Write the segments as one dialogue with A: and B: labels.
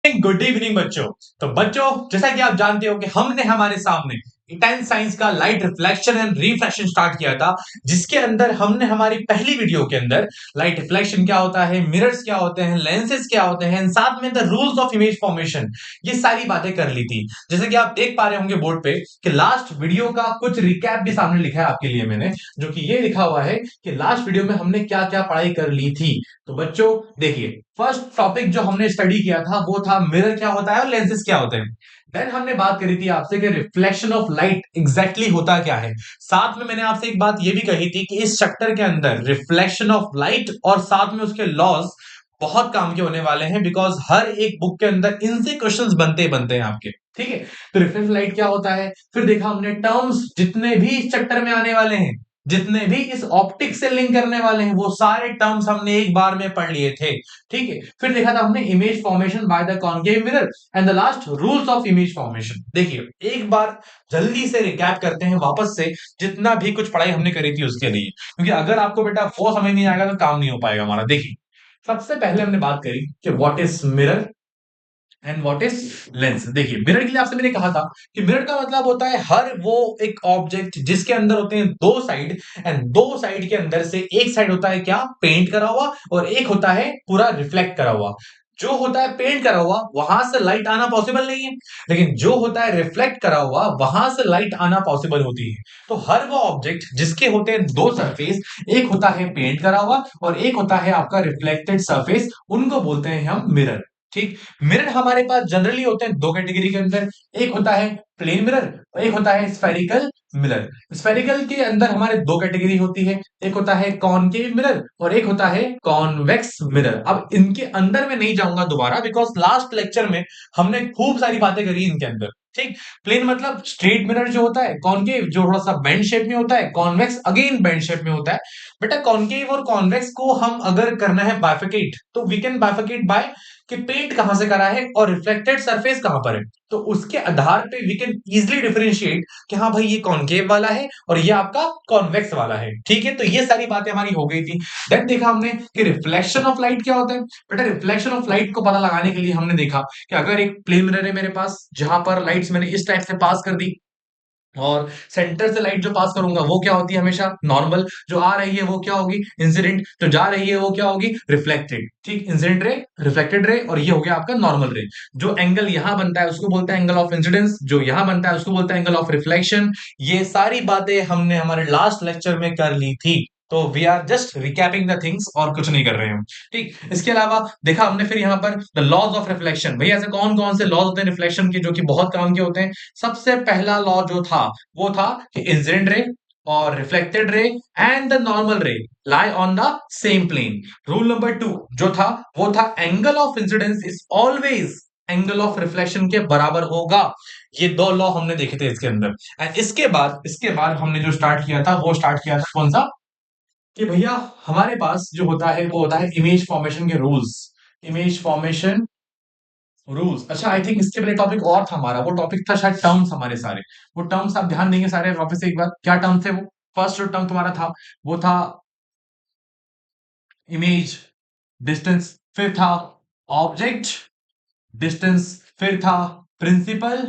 A: Good evening बच्चों। तो बच्चों, जैसा कि आप जानते हो कि हमने हमारे सामने टेंथ साइंस का light reflection and refraction start किया था, जिसके अंदर हमने हमारी पहली वीडियो के अंदर लाइट रिफ्लेक्शन क्या होता है, मिरर्स क्या होते हैं, लेंसेज क्या होते हैं, साथ में the rules of image formation, ये सारी बातें कर ली थी। जैसे कि आप देख पा रहे होंगे बोर्ड पे कि लास्ट वीडियो का कुछ रिकैप भी सामने लिखा है आपके लिए मैंने, जो कि ये लिखा हुआ है कि लास्ट वीडियो में हमने क्या क्या पढ़ाई कर ली थी। तो बच्चों देखिए, फर्स्ट टॉपिक जो हमने स्टडी किया था वो था मिरर क्या होता है और लेंसेज क्या होते हैं। देन हमने बात करी थी आपसे कि रिफ्लेक्शन ऑफ लाइट एग्जैक्टली होता क्या है। साथ में मैंने आपसे एक बात ये भी कही थी कि इस चैप्टर के अंदर रिफ्लेक्शन ऑफ लाइट और साथ में उसके लॉज बहुत काम के होने वाले हैं, बिकॉज हर एक बुक के अंदर इनसे क्वेश्चंस बनते ही बनते हैं आपके। ठीक है, तो रिफ्लेक्शन लाइट क्या होता है, फिर देखा हमने टर्म्स जितने भी इस चैप्टर में आने वाले हैं, जितने भी इस ऑप्टिक से लिंक करने वाले हैं, वो सारे टर्म्स हमने एक बार में पढ़ लिए थे। ठीक है, फिर देखा था हमने image formation by the concave mirror and the last rules of image formation. देखिए एक बार जल्दी से रिकैप करते हैं वापस से, जितना भी कुछ पढ़ाई हमने करी थी उसके लिए, क्योंकि अगर आपको बेटा वो समझ नहीं आएगा तो काम नहीं हो पाएगा हमारा। देखिए, सबसे पहले हमने बात करी कि what is mirror and what is lens. देखिए, मिरर के लिए आपसे मैंने कहा था कि मिरर का मतलब होता है हर वो एक ऑब्जेक्ट जिसके अंदर होते हैं दो साइड, एंड दो साइड के अंदर से एक साइड होता है क्या, पेंट करा हुआ, और एक होता है पूरा रिफ्लेक्ट करा हुआ। जो होता है पेंट करा हुआ वहां से लाइट आना पॉसिबल नहीं है, लेकिन जो होता है रिफ्लेक्ट करा हुआ वहां से लाइट आना पॉसिबल होती है। तो हर वो ऑब्जेक्ट जिसके होते हैं दो सरफेस, एक होता है पेंट करा हुआ और एक होता है आपका रिफ्लेक्टेड सरफेस, उनको बोलते हैं हम मिरर। ठीक, मिरर हमारे पास जनरली होते हैं दो कैटेगरी के अंदर, एक होता है प्लेन मिरर और एक होता है स्फेरिकल मिरर। स्फेरिकल के अंदर हमारे दो कैटेगरी होती है, एक होता है कॉनकेव मिरर और एक होता है कॉन्वेक्स मिरर। अब इनके अंदर में नहीं जाऊंगा दोबारा, बिकॉज लास्ट लेक्चर में हमने खूब सारी बातें करी इनके अंदर। ठीक, प्लेन मतलब स्ट्रेट मिरर जो होता है, कॉनकेव जो थोड़ा सा बेंड शेप में होता है, कॉन्वेक्स अगेन बेंड शेप में होता है। बेटा कॉनकेव और कॉन्वेक्स को हम अगर करना है बाइफिकेट, तो वी कैन बाइफिकेट बाय कि पेंट कहां से करा है और रिफ्लेक्टेड सरफेस कहां पर है। तो उसके आधार पे वी कैन इजिली डिफरेंशिएट कि हाँ भाई ये कॉनकेव वाला है और ये आपका कॉन्वेक्स वाला है। ठीक है, तो ये सारी बातें हमारी हो गई थी। देन देखा हमने कि रिफ्लेक्शन ऑफ लाइट क्या होता है। बेटा रिफ्लेक्शन ऑफ लाइट को पता लगाने के लिए हमने देखा कि अगर एक प्लेन मिरर है मेरे पास, जहां पर लाइट्स मैंने इस टाइप से पास कर दी, और सेंटर से लाइट जो पास करूंगा वो क्या होती है, हमेशा नॉर्मल। जो आ रही है वो क्या होगी, इंसिडेंट। जो जा रही है वो क्या होगी, रिफ्लेक्टेड। ठीक, इंसिडेंट रे, रिफ्लेक्टेड रे, और ये हो गया आपका नॉर्मल रे। जो एंगल यहां बनता है उसको बोलते हैं एंगल ऑफ इंसिडेंस, जो यहां बनता है उसको बोलते हैं एंगल ऑफ रिफ्लेक्शन। ये सारी बातें हमने हमारे लास्ट लेक्चर में कर ली थी, तो we are just recapping the things और कुछ नहीं कर रहे हैं हम। ठीक, इसके अलावा देखा हमने फिर यहाँ पर द लॉज ऑफ रिफ्लेक्शन। भाई ऐसे कौन कौन से लॉज होते हैं रिफ्लेक्शन के जो कि बहुत काम के होते हैं। सबसे पहला लॉ जो था वो था कि इंसिडेंट रे और reflected ray and the normal ray lie on the same plane. Rule number 2 जो था वो था angle of incidence is always angle of reflection के बराबर होगा। ये दो लॉ हमने देखे थे इसके अंदर। एंड इसके बाद हमने जो स्टार्ट किया था वो स्टार्ट किया था कौन सा, कि भैया हमारे पास जो होता है वो होता है इमेज फॉर्मेशन के रूल्स। Image formation rules. अच्छा, आई थिंक इसके पहले टॉपिक और था हमारा, वो टॉपिक था शायद टर्म्स हमारे सारे। वो टर्म्स आप ध्यान देंगे सारे वापस से एक बार, क्या टर्म थे वो। फर्स्ट जो टर्म तुम्हारा था वो था इमेज डिस्टेंस, फिर था ऑब्जेक्ट डिस्टेंस, फिर था प्रिंसिपल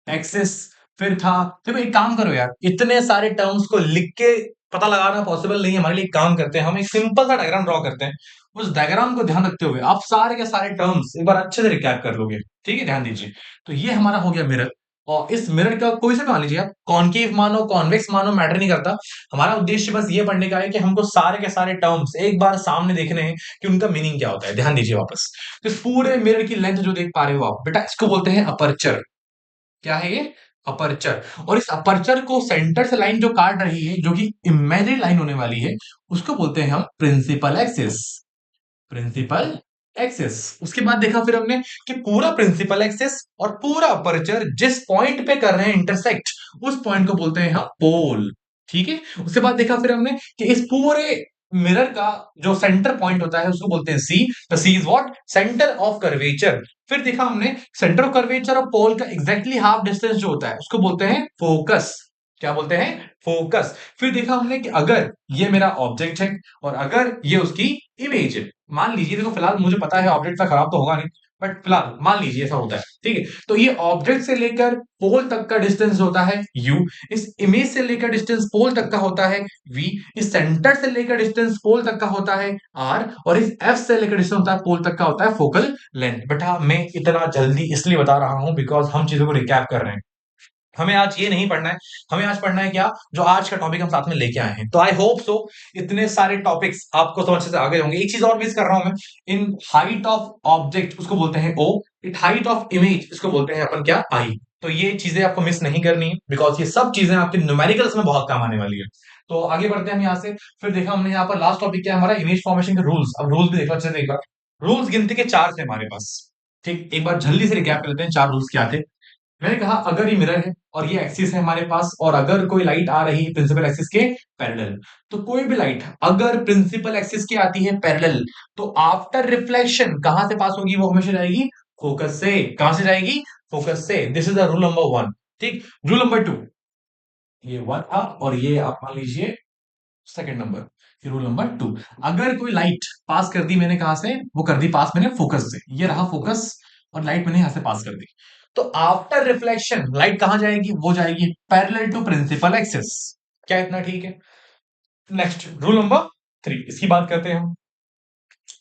A: एक्सेस, फिर था। देखो एक काम करो यार, इतने सारे टर्म्स को लिख के पता लगाना पॉसिबल नहीं है हमारे लिए। एक काम करते हैं, हम एक सिंपल सा डायग्राम ड्रॉ करते हैं। उस डायग्राम को ध्यान रखते हुए आप सारे के सारे टर्म्स एक बार अच्छे से रिकैप कर लोगे। ठीक है, ध्यान दीजिए। तो ये हमारा हो गया मिरर, और इस मिरर का कोई सा मान लीजिए आप, कॉनकेव मानो कॉन्वेक्स मानो, मैटर नहीं करता। हमारा उद्देश्य बस ये पढ़ने का है कि हमको सारे के सारे टर्म्स एक बार सामने देखने हैं कि उनका मीनिंग क्या होता है। ध्यान दीजिए वापस। तो इस पूरे मिरर की लेंथ जो देख पा रहे हो आप बेटा, इसको बोलते हैं अपर्चर। क्या है ये, अपर्चर। और इस अपर्चर को सेंटर से लाइन जो काट रही है, जो कि इमेजिनरी लाइन होने वाली है, उसको बोलते हैं हम प्रिंसिपल एक्सिस। Principal axis. उसके बाद देखा फिर हमने कि पूरा प्रिंसिपल एक्सिस और पूरा अपर्चर जिस पॉइंट पे कर रहे हैं इंटरसेक्ट, उस पॉइंट को बोलते हैं हम पोल। ठीक है, उसके बाद देखा फिर हमने कि इस पूरे मिरर का जो सेंटर पॉइंट होता है उसको बोलते हैं C. The C is what, centre of curvature. फिर देखा हमने सेंटर ऑफ कर्वेचर और पोल का एग्जैक्टली हाफ डिस्टेंस जो होता है उसको बोलते हैं फोकस। क्या बोलते हैं, फोकस। फिर देखा हमने कि अगर ये मेरा ऑब्जेक्ट है और अगर ये उसकी इमेज है, मान लीजिए, देखो फिलहाल मुझे पता है ऑब्जेक्ट का खराब तो होगा नहीं, बट फिलहाल मान लीजिए ऐसा होता है, ठीक है। तो ये ऑब्जेक्ट से लेकर पोल तक का डिस्टेंस होता है u, इस इमेज से लेकर डिस्टेंस पोल तक का होता है v, इस सेंटर से लेकर डिस्टेंस पोल तक का होता है r, और इस f से लेकर डिस्टेंस होता है पोल तक का होता है फोकल लेंथ। बेटा मैं इतना जल्दी इसलिए बता रहा हूं बिकॉज हम चीजों को रिकैप कर रहे हैं। हमें आज ये नहीं पढ़ना है, हमें आज पढ़ना है क्या, जो आज का टॉपिक हम साथ में लेके आए हैं। तो आई होप सो इतने सारे टॉपिक्स आपको समझ से आगे होंगे। एक चीज और मिस कर रहा हूं मैं, इन हाइट ऑफ ऑब्जेक्ट उसको बोलते हैं ओ, इट हाइट ऑफ इमेज इसको बोलते हैं अपन क्या, आई। तो ये चीजें आपको मिस नहीं करनी है बिकॉज ये सब चीजें आपके न्यूमेरिकल्स में बहुत काम आने वाली है। तो आगे बढ़ते हैं हम यहाँ से। फिर देखा हमने यहाँ पर लास्ट टॉपिक क्या है हमारा, इमेज फॉर्मेशन के रूल्स। अब रूल्स भी देख लो अच्छे से एक बार। रूल्स गिनती के चार थे हमारे पास, ठीक। एक बार जल्दी से रिकैप कर लेते हैं चार रूल्स क्या थे। मैंने कहा अगर ये मिरर है और ये एक्सिस है हमारे पास, और अगर कोई लाइट आ रही है प्रिंसिपल एक्सिस के पैरेलल, तो कोई भी लाइट अगर प्रिंसिपल एक्सिस की आती है पैरेलल, तो आफ्टर रिफ्लेक्शन कहां से पास होगी, वो हमेशा जाएगी फोकस से। कहां से जाएगी, फोकस से। This is the rule number one, ठीक। रूल नंबर टू, ये वन था और ये आप मान लीजिए second number, rule number two. अगर कोई लाइट पास कर दी मैंने कहां से, वो कर दी पास मैंने फोकस से, ये रहा फोकस, और लाइट मैंने यहां से पास कर दी, तो आफ्टर रिफ्लेक्शन लाइट कहां जाएगी, वो जाएगी पैरेलल टू प्रिंसिपल एक्सिस। क्या इतना ठीक है। नेक्स्ट रूल नंबर थ्री, इसकी बात करते हैं हम।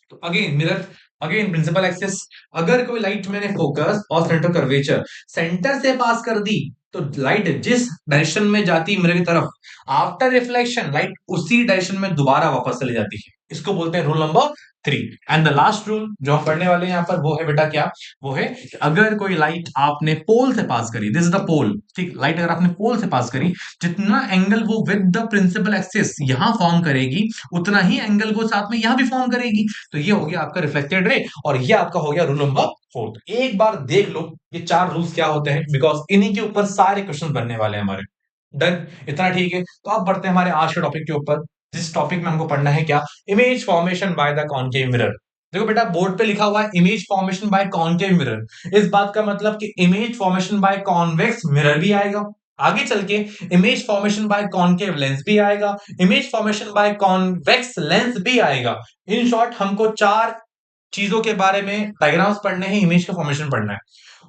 A: तो again mirror, again principal axis, अगर कोई लाइट मैंने फोकस और सेंटर कर्वेचर सेंटर से पास कर दी, तो लाइट जिस डायरेक्शन में जाती मिरर की तरफ, आफ्टर रिफ्लेक्शन लाइट उसी डायरेक्शन में दोबारा वापस चली जाती है। इसको बोलते हैं rule number three. And the last rule जो हम पढ़ने वाले हैं यहाँ पर, वो है बेटा क्या, वो है कि अगर कोई लाइट आपने पोल से पास करी, दिस इज द पोल, ठीक। लाइट अगर आपने पोल से पास करी, जितना एंगल वो विद द प्रिंसिपल एक्सिस यहां फॉर्म करेगी, उतना ही एंगल वो साथ में यहां भी फॉर्म करेगी। तो ये हो गया आपका रिफ्लेक्टेड रे, और ये आपका हो गया रूल नंबर फोर्थ। एक बार देख लो ये चार रूल्स क्या होते हैं, बिकॉज इन्हीं के ऊपर सारे क्वेश्चन बनने वाले हैं हमारे। डन, इतना ठीक है। तो अब बढ़ते हैं हमारे आज के टॉपिक के ऊपर। जिस टॉपिक में हमको पढ़ना है क्या, image formation by the concave mirror. देखो बेटा बोर्ड पे लिखा हुआ है image formation by concave mirror, इस बात का मतलब कि image formation by convex mirror भी आएगा, आगे चल के image formation by concave lens भी आएगा, image formation by convex lens भी आएगा। इन शॉर्ट हमको चार चीजों के बारे में डायग्राम्स पढ़ने हैं, इमेज का फॉर्मेशन पढ़ना है।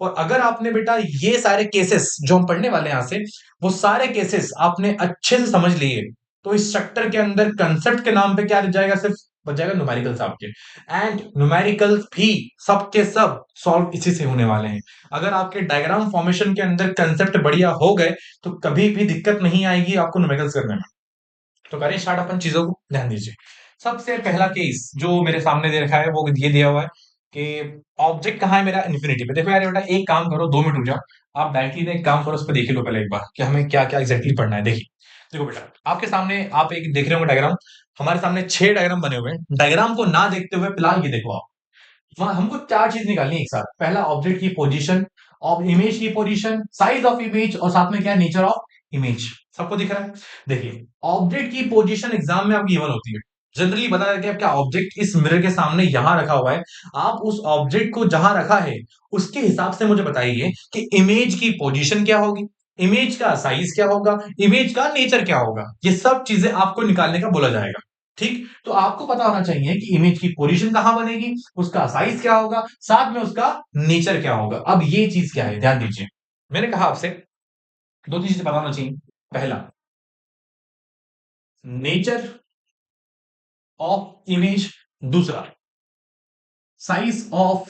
A: और अगर आपने बेटा ये सारे केसेस जो हम पढ़ने वाले हैं यहां से, वो सारे केसेस आपने अच्छे से समझ लिए, तो इस चैप्टर के अंदर कंसेप्ट के नाम पे क्या रह जाएगा, सिर्फ बच जाएगा न्यूमेरिकल्स आपके। एंड न्यूमेरिकल्स भी सब के सब सॉल्व इसी से होने वाले हैं। अगर आपके डायग्राम फॉर्मेशन के अंदर कंसेप्ट बढ़िया हो गए, तो कभी भी दिक्कत नहीं आएगी आपको न्यूमेरिकल्स करने में। तो करें स्टार्ट अपन चीजों को, ध्यान दीजिए। सबसे पहला केस जो मेरे सामने दे रखा है वो ये दिया हुआ है कि ऑब्जेक्ट कहाँ है मेरा, इन्फिनिटी पे। देखो यार बेटा एक काम करो, 2 मिनट रुक जाओ, आप डायरेक्टली एक काम करो, उस पर देख लो पहले एक बार कि हमें क्या क्या एग्जैक्टली पढ़ना है। देखिए देखो बेटा आपके सामने आप एक देख रहे होंगे डायग्राम, हमारे सामने 6 डायग्राम बने हुए हैं। डायग्राम को ना देखते हुए फिलहाल ये देखो आप, वहां हमको चार चीज निकालनी है एक साथ। पहला ऑब्जेक्ट की पोजीशन, ऑफ इमेज की पोजीशन, साइज ऑफ इमेज, और साथ में क्या नेचर ऑफ इमेज। सबको दिख रहा है। देखिए ऑब्जेक्ट की पोजीशन एग्जाम में आपकी गिवन होती है, जनरली बता देते हैं क्या ऑब्जेक्ट इस मिरर के सामने यहां रखा हुआ है, आप उस ऑब्जेक्ट को जहां रखा है उसके हिसाब से मुझे बताइए कि इमेज की पोजीशन क्या होगी, इमेज का साइज क्या होगा, इमेज का नेचर क्या होगा। ये सब चीजें आपको निकालने का बोला जाएगा, ठीक। तो आपको पता होना चाहिए कि इमेज की पोजीशन कहां बनेगी, उसका साइज क्या होगा, साथ में उसका नेचर क्या होगा। अब ये चीज क्या है, ध्यान दीजिए। मैंने कहा आपसे दो चीजें पता होना चाहिए। पहला नेचर ऑफ इमेज, दूसरा साइज ऑफ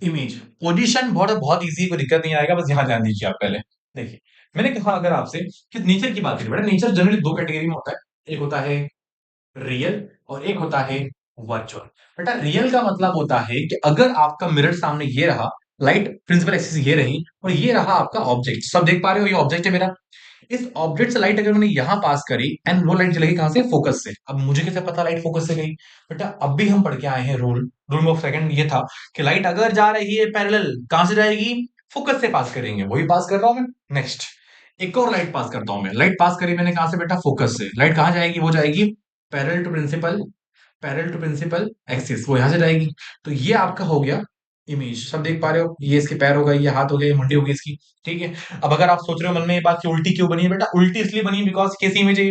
A: इमेज। पोजीशन बहुत बहुत इजी, कोई दिक्कत नहीं आएगा, बस यहां ध्यान दीजिए आप पहले। देखिए मैंने कहा अगर आपसे कि नेचर की बात करें, बेटा नेचर जनरली दो कैटेगरी में होता है, एक होता है रियल और एक होता है वर्चुअल। बेटा रियल का मतलब होता है कि अगर आपका मिरर सामने ये रहा, लाइट प्रिंसिपल एक्सिस ये रही, और ये रहा आपका ऑब्जेक्ट, सब देख पा रहे हो ये ऑब्जेक्ट है मेरा। इस ऑब्जेक्ट से लाइट अगर मैंने यहां पास करी, एंड वो लाइट चलेगी कहां से, फोकस से। अब मुझे कैसे पता लाइट फोकस से गई, बेटा अब भी हम पढ़ के आए हैं रूल, रूल ऑफ सेकंड ये था कि लाइट अगर जा रही है पैरेलल, कहां से जाएगी, फोकस से पास करेंगे, वही पास कर रहा हूं मैं। नेक्स्ट एक और लाइट पास करता हूं मैं, लाइट पास करी मैंने कहां से बेटा, फोकस से। लाइट कहां जाएगी, वो जाएगी parallel to principal, parallel to principal axis, वो यहां से जाएगी। तो ये आपका हो गया इमेज, सब देख पा रहे हो, ये इसके पैर हो गए, ये हाथ हो गए, ये मुंडी हो गई इसकी, ठीक है। अब अगर आप सोच रहे हो मन में ये बात कि उल्टी क्यों बनी है, बेटा उल्टी इसलिए बनी है बिकॉज कैसी इमेज है,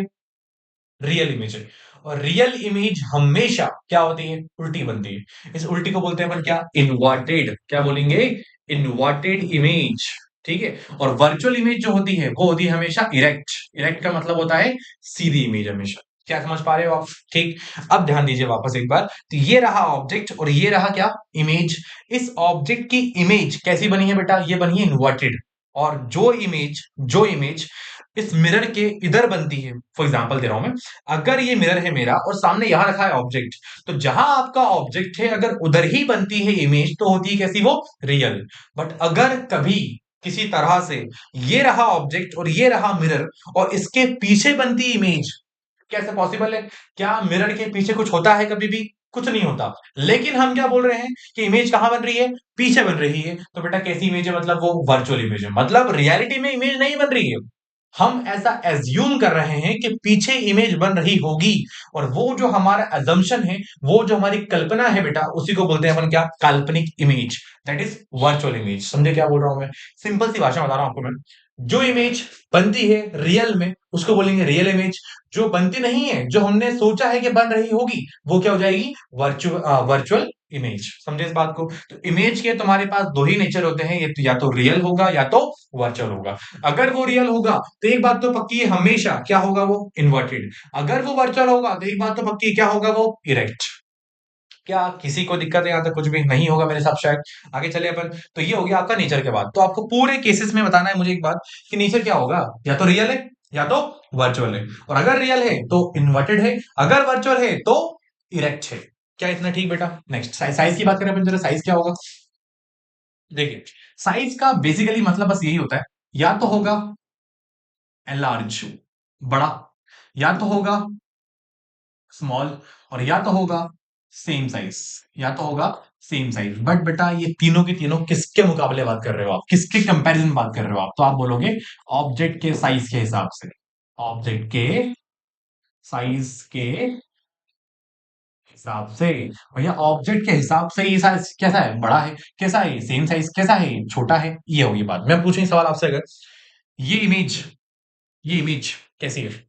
A: रियल इमेज है। और रियल इमेज हमेशा क्या होती है, उल्टी बनती है। इस उल्टी को बोलते हैं अपन क्या, इन्वर्टेड। क्या बोलेंगे, इन्वर्टेड इमेज। ठीक है। और वर्चुअल इमेज जो होती है वो होती है हमेशा इरेक्ट। इरेक्ट का मतलब होता है सीधी इमेज हमेशा। क्या समझ पा रहे हो आप? ठीक। अब ध्यान दीजिए वापस एक बार, तो ये रहा ऑब्जेक्ट और ये रहा क्या, इमेज। इस ऑब्जेक्ट की इमेज कैसी बनी है बेटा, ये बनी है इन्वर्टेड। और जो इमेज इस मिरर के इधर बनती है, फॉर एग्जांपल दे रहा हूं मैं, अगर ये मिरर है मेरा और सामने यहां रखा है ऑब्जेक्ट, तो जहां आपका ऑब्जेक्ट है अगर उधर ही बनती है इमेज तो होती है कैसी, वो रियल। बट अगर कभी किसी तरह से ये रहा ऑब्जेक्ट और ये रहा मिरर और इसके पीछे बनती इमेज, कैसे पॉसिबल है? क्या मिरर के पीछे कुछ होता है कभी भी? कुछ नहीं होता। लेकिन हम क्या बोल रहे हैं कि इमेज कहां बन रही है, पीछे बन रही है। तो बेटा कैसी इमेज है, मतलब वो वर्चुअल इमेज है, मतलब रियलिटी में इमेज नहीं बन रही है। हम ऐसा एज्यूम कर रहे हैं कि पीछे इमेज बन रही होगी। और वो जो हमारा एजम्पशन है, वो जो हमारी कल्पना है बेटा, उसी को बोलते हैं अपन क्या, काल्पनिक image. That is virtual image. समझे क्या बोल रहा हूं मैं? सिंपल सी भाषा में बता रहा हूं आपको मैं। जो इमेज बनती है रियल में उसको बोलेंगे रियल इमेज। जो बनती नहीं है, जो हमने सोचा है कि बन रही होगी, वो क्या हो जाएगी, वर्चुअल इमेज। समझे इस बात को? तो इमेज के तुम्हारे पास दो ही नेचर होते हैं, ये तो या तो रियल होगा या तो वर्चुअल होगा। अगर वो रियल होगा तो एक बात तो पक्की है, हमेशा क्या होगा, वो इन्वर्टेड। अगर वो वर्चुअल होगा तो एक बात तो पक्की है, क्या होगा, वो इरेक्ट। क्या किसी को दिक्कत है? यहाँ तक कुछ भी नहीं होगा मेरे हिसाब, शायद। आगे चले अपन। तो ये हो गया आपका नेचर के बाद। तो आपको पूरे केसेस में बताना है मुझे एक बात, कि नेचर क्या होगा, या तो रियल है या तो वर्चुअल है। और अगर रियल है तो इन्वर्टेड है, अगर वर्चुअल है तो इरेक्ट है। क्या इतना ठीक बेटा? नेक्स्ट साइज की बात करें अपन जरा, साइज क्या होगा? देखिए, साइज का बेसिकली मतलब बस यही होता है, या तो होगा लार्ज, बड़ा, या तो होगा स्मॉल, और या तो होगा सेम साइज, या तो होगा सेम साइज। बट बेटा ये तीनों के तीनों किसके मुकाबले बात कर रहे हो आप, किसके कंपैरिजन में बात कर रहे हो आप? तो आप बोलोगे ऑब्जेक्ट के साइज के हिसाब से। ऑब्जेक्ट के साइज के हिसाब से। भैया ऑब्जेक्ट के हिसाब से ये साइज कैसा है, बड़ा है, कैसा है सेम साइज, कैसा है छोटा है, ये होगी बात। मैं पूछूं सवाल आपसे, अगर ये इमेज, ये इमेज कैसी है,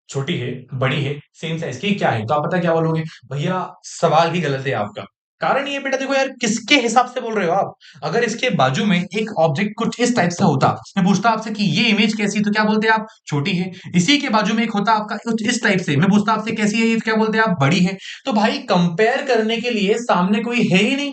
A: छोटी है, बड़ी है, सेम साइज की, क्या है? तो आप पता क्या बोलोगे, भैया सवाल ही गलत है आपका। कारण ये बेटा देखो यार, किसके हिसाब से बोल रहे हो आप? अगर इसके बाजू में एक ऑब्जेक्ट कुछ इस टाइप से होता, मैं पूछता आपसे कि ये इमेज कैसी, तो क्या बोलते हैं आप, छोटी है। इसी के बाजू में एक होता आपका कुछ इस टाइप से, मैं पूछता आपसे कैसी है ये, तो क्या बोलते हैं आप, बड़ी है। तो भाई कंपेयर करने के लिए सामने कोई है ही नहीं।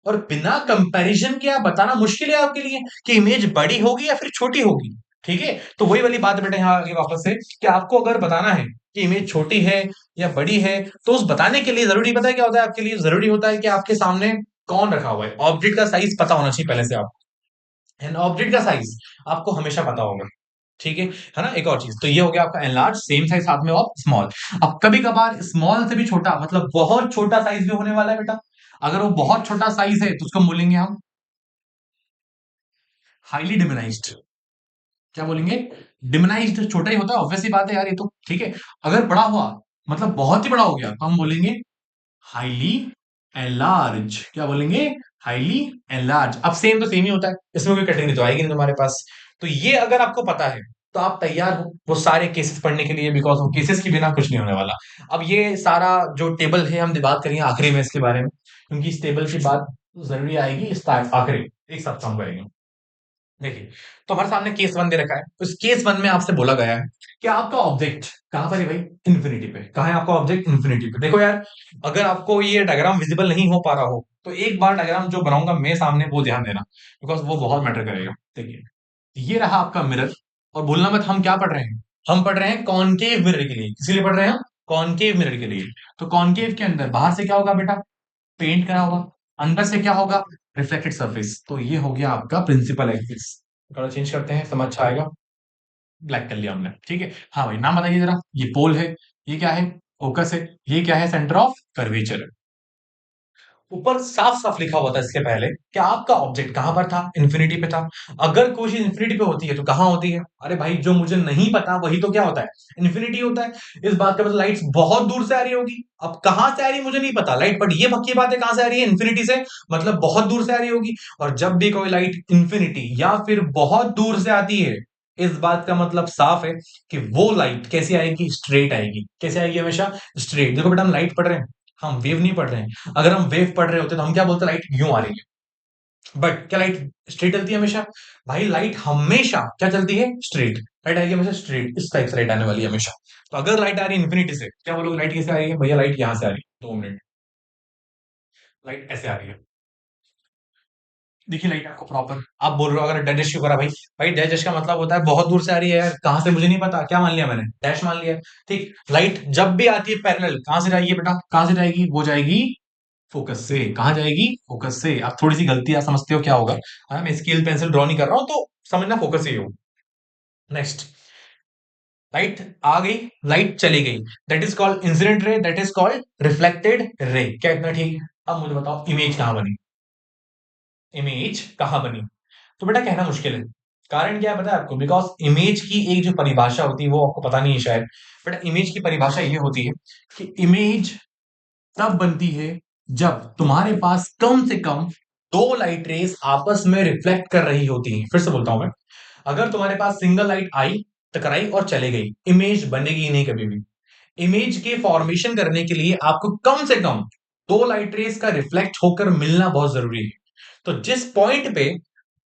A: और बिना कंपैरिजन के आप बताना मुश्किल है आपके लिए कि इमेज बड़ी होगी या फिर छोटी होगी। ठीक है। तो वही वाली बात बेटा यहाँ आगे वापस से, कि आपको अगर बताना है कि इमेज छोटी है या बड़ी है, तो उस बताने के लिए जरूरी पता है क्या होता है आपके लिए, जरूरी होता है कि आपके सामने कौन रखा हुआ है। ऑब्जेक्ट का साइज पता होना चाहिए पहले से आपको। एंड ऑब्जेक्ट का साइज आपको हमेशा पता होगा। ठीक है ना? एक और चीज, तो ये हो गया आपका एनलार्ज, सेम साइज साथ में, और स्मॉल। अब कभी कभार स्मॉल से भी छोटा, मतलब बहुत छोटा साइज भी होने वाला है बेटा। अगर वो बहुत छोटा साइज है तो उसको बोलेंगे हम हाईली डिमिनाइज्ड। क्या बोलेंगे, डिमिनाइज्ड। छोटा ही होता है, ऑब्वियस सी बात है यार ये तो। ठीक है। अगर बड़ा हुआ, मतलब बहुत ही बड़ा हो गया, तो हम बोलेंगे हाईली एनलार्ज। क्या बोलेंगे, हाईली एनलार्ज। अब सेम तो सेम ही होता है, इसमें कोई कैटेगरी तो आएगी नहीं तुम्हारे पास। तो ये अगर आपको पता है तो आप तैयार हो वो सारे केसेस पढ़ने के लिए, बिकॉज वो केसेस के बिना कुछ नहीं होने वाला। अब ये सारा जो टेबल है हम बात करेंगे आखिरी में इसके बारे में, क्योंकि इस टेबल की बात जरूरी आएगी इस आखिरी, एक साथ काम करेंगे। देखिए, तो हमारे सामने केस वन दे रखा है। उस केस वन में आपसे बोला गया है कि आपका ऑब्जेक्ट कहां पर है भाई, इन्फिनिटी पे। कहां है आपका ऑब्जेक्ट, इन्फिनिटी पे। देखो यार, अगर आपको ये डायग्राम विजिबल नहीं हो पा रहा हो तो एक बार डायग्राम जो बनाऊंगा मैं सामने वो ध्यान देना, बिकॉज वो बहुत मैटर करेगा। देखिए, ये रहा आपका मिरर। और बोलना मत हम क्या पढ़ रहे हैं, हम पढ़ रहे हैं कॉनकेव मिरर के लिए। किसी लिए पढ़ रहे हैं हम, कॉनकेव मिरर के लिए। तो कॉनकेव के अंदर बाहर से क्या होगा बेटा, पेंट करा होगा, अंदर से क्या होगा, रिफ्लेक्टेड सरफेस। तो ये हो गया आपका प्रिंसिपल एक्सिस। कलर चेंज करते हैं, समझ अच्छा आएगा। ब्लैक कर लिया हमने। ठीक है। हाँ भाई नाम बताइए जरा, ये पोल है, ये क्या है, फोकस है, ये क्या है, सेंटर ऑफ कर्वेचर है। ऊपर साफ साफ लिखा हुआ था इसके पहले कि आपका ऑब्जेक्ट कहां पर था, इन्फिनिटी पे था। अगर कोई चीज इन्फिनिटी पे होती है तो कहां होती है? अरे भाई जो मुझे नहीं पता वही तो क्या होता है, इन्फिनिटी होता है। इस बात का मतलब लाइट बहुत दूर से आ रही होगी। अब कहां से आ रही है मुझे नहीं पता लाइट, बट ये पक्की बात है कहां से आ रही है, इन्फिनिटी से। मतलब बहुत दूर से आ रही होगी। और जब भी कोई लाइट इन्फिनिटी या फिर बहुत दूर से आती है इस बात का मतलब साफ है कि वो लाइट कैसी आएगी, स्ट्रेट आएगी। कैसे आएगी, हमेशा स्ट्रेट। देखो बेटा, हम लाइट पढ़ रहे हैं, हम वेव नहीं पढ़ रहे हैं। अगर हम वेव पढ़ रहे होते तो हम क्या बोलते, लाइट यूं आ रही है, बट क्या लाइट स्ट्रेट चलती है हमेशा? भाई लाइट हमेशा क्या चलती है, स्ट्रेट। लाइट आएगी हमेशा स्ट्रेट, इस टाइप से लाइट आने वाली है हमेशा। तो अगर लाइट आ रही है इन्फिनिटी से, क्या बोलोगे लाइट कैसे आ रही है? भैया लाइट यहां से आ रही है, 2 मिनट, लाइट ऐसे आ रही है। देखिए लाइट आपको प्रॉपर, आप बोल रहे हो अगर डैश क्यों करा भाई? भाई डैश का मतलब होता है बहुत दूर से आ रही है यार, कहां से मुझे नहीं पता, क्या मान लिया मैंने, डैश मान लिया। ठीक, लाइट जब भी आती है पैरेलल, कहां से जाएगी बेटा, कहां से जाएगी? वो जाएगी फोकस से। कहां जाएगी? फोकस से। आप थोड़ी सी गलती, आप समझते हो क्या होगा? हाँ, मैं स्केल पेंसिल ड्रॉ नहीं कर रहा हूं, तो समझना फोकस से ही हो। नेक्स्ट, लाइट आ गई, लाइट चली गई, that is called incident ray, that is called reflected ray. क्या इतना ठीक है? अब मुझे बताओ इमेज कहां बनी, इमेज कहां बनी? तो बेटा कहना मुश्किल है। कारण क्या है पता है आपको? बिकॉज इमेज की एक जो परिभाषा होती है वो आपको पता नहीं है शायद। बेटा इमेज की परिभाषा ये होती है कि इमेज तब बनती है जब तुम्हारे पास कम से कम दो लाइट रेस आपस में रिफ्लेक्ट कर रही होती हैं। फिर से बोलता हूं मैं, अगर तुम्हारे पास सिंगल लाइट आई, टकराई और चले गई, इमेज बनेगी ही नहीं कभी भी। इमेज के फॉर्मेशन करने के लिए आपको कम से कम दो लाइट रेस का रिफ्लेक्ट होकर मिलना बहुत जरूरी है। तो जिस पॉइंट पे